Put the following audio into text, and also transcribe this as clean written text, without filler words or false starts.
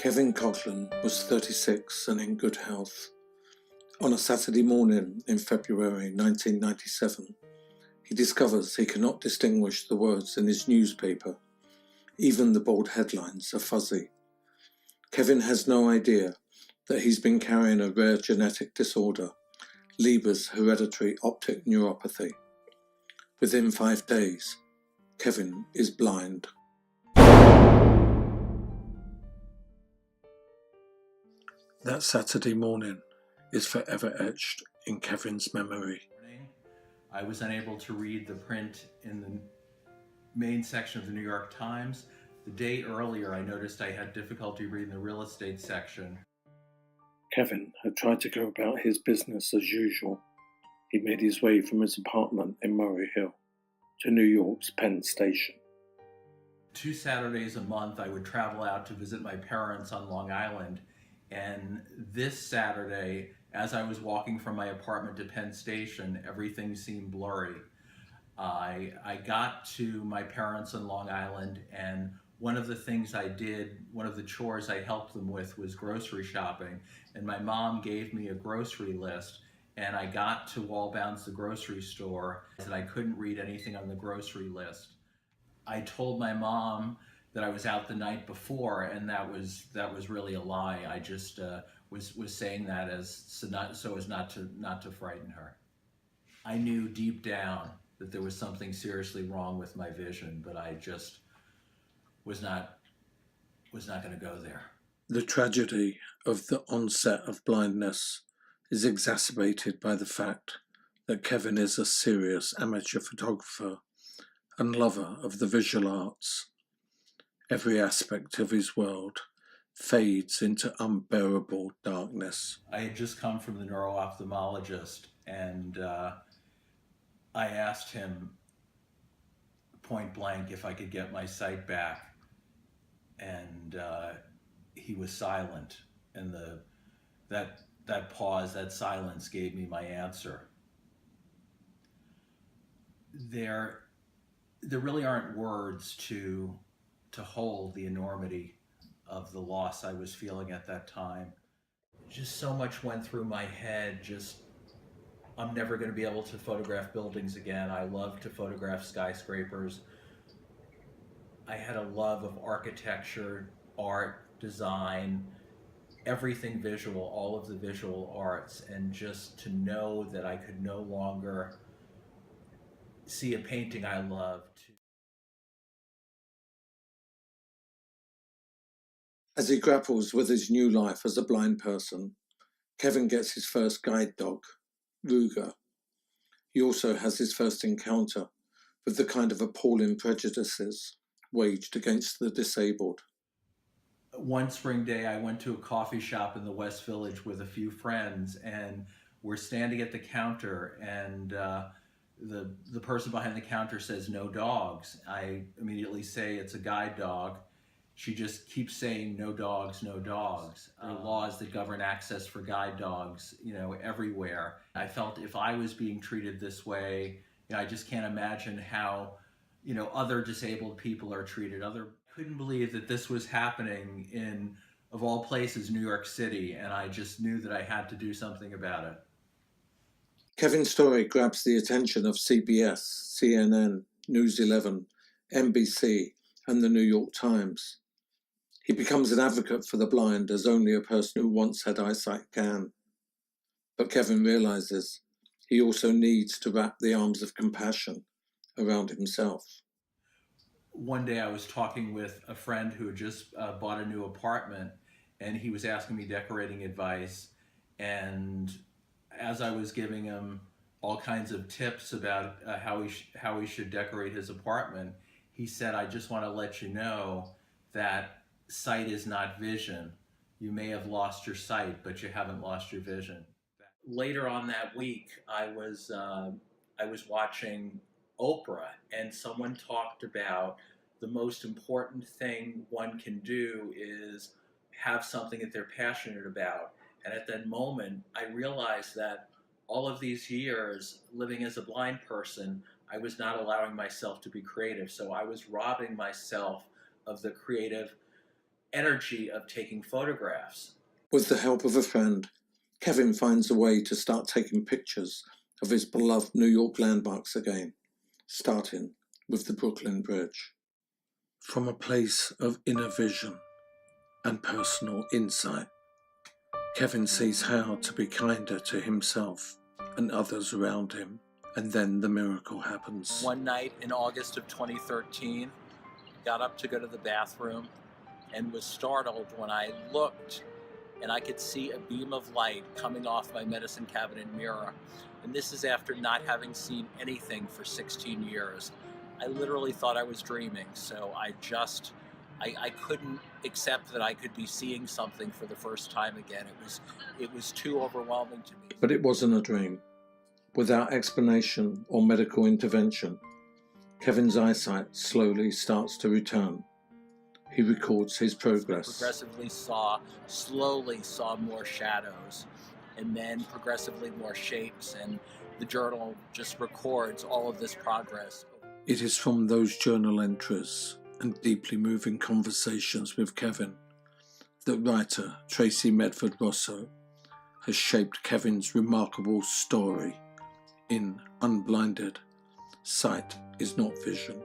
Kevin Coughlin was 36 and in good health. On a Saturday morning in February 1997, he discovers he cannot distinguish the words in his newspaper. Even the bold headlines are fuzzy. Kevin has no idea that he's been carrying a rare genetic disorder, Leber's hereditary optic neuropathy. Within 5 days, Kevin is blind. That Saturday morning is forever etched in Kevin's memory. I was unable to read the print in the main section of the New York Times. The day earlier, I noticed I had difficulty reading the real estate section. Kevin had tried to go about his business as usual. He made his way from his apartment in Murray Hill to New York's Penn Station. 2 Saturdays a month, I would travel out to visit my parents on Long Island. And this Saturday, as I was walking from my apartment to Penn Station, everything seemed blurry. I got to my parents on Long Island, and one of the things I did, one of the chores I helped them with was grocery shopping. And my mom gave me a grocery list, and I got to Wallbounds, the grocery store, and I couldn't read anything on the grocery list. I told my mom that I was out the night before, and that was really a lie. I just was saying that so as not to frighten her. I knew deep down that there was something seriously wrong with my vision, but I just was not going to go there. The tragedy of the onset of blindness is exacerbated by the fact that Kevin is a serious amateur photographer and lover of the visual arts. Every aspect of his world fades into unbearable darkness. I had just come from the neuro-ophthalmologist, and I asked him point blank if I could get my sight back, and he was silent, and that pause, that silence gave me my answer. There really aren't words to hold the enormity of the loss I was feeling at that time. Just so much went through my head, I'm never going to be able to photograph buildings again. I love to photograph skyscrapers. I had a love of architecture, art, design, everything visual, all of the visual arts, and just to know that I could no longer see a painting I loved. As he grapples with his new life as a blind person, Kevin gets his first guide dog, Ruger. He also has his first encounter with the kind of appalling prejudices waged against the disabled. One spring day, I went to a coffee shop in the West Village with a few friends, and we're standing at the counter, and the person behind the counter says, "No dogs." I immediately say, "It's a guide dog." She just keeps saying, "No dogs, no dogs." Laws that govern access for guide dogs, everywhere. I felt if I was being treated this way, I just can't imagine how, other disabled people are treated. Couldn't believe that this was happening in, of all places, New York City, and I just knew that I had to do something about it. Kevin's story grabs the attention of CBS, CNN, News 11, NBC, and the New York Times. He becomes an advocate for the blind as only a person who once had eyesight can. But Kevin realizes he also needs to wrap the arms of compassion around himself. One day I was talking with a friend who had just bought a new apartment, and he was asking me decorating advice. And as I was giving him all kinds of tips about how he should decorate his apartment, he said, "I just want to let you know that sight is not vision. You may have lost your sight, but you haven't lost your vision." Later on that week, I was watching Oprah, and someone talked about the most important thing one can do is have something that they're passionate about. And at that moment, I realized that all of these years living as a blind person, I was not allowing myself to be creative. So I was robbing myself of the creative energy of taking photographs. With the help of a friend, Kevin finds a way to start taking pictures of his beloved New York landmarks again, starting with the Brooklyn Bridge. From a place of inner vision and personal insight, Kevin sees how to be kinder to himself and others around him, and then the miracle happens. One night in August of 2013, got up to go to the bathroom and was startled when I looked and I could see a beam of light coming off my medicine cabinet mirror. And this is after not having seen anything for 16 years. I literally thought I was dreaming, so I couldn't accept that I could be seeing something for the first time again. It was too overwhelming to me. But it wasn't a dream. Without explanation or medical intervention, Kevin's eyesight slowly starts to return. He records his progress. Slowly saw more shadows, and then progressively more shapes, and the journal just records all of this progress. It is from those journal entries and deeply moving conversations with Kevin that writer Tracy Medford Rosso has shaped Kevin's remarkable story in Unblinded, Sight is Not Vision.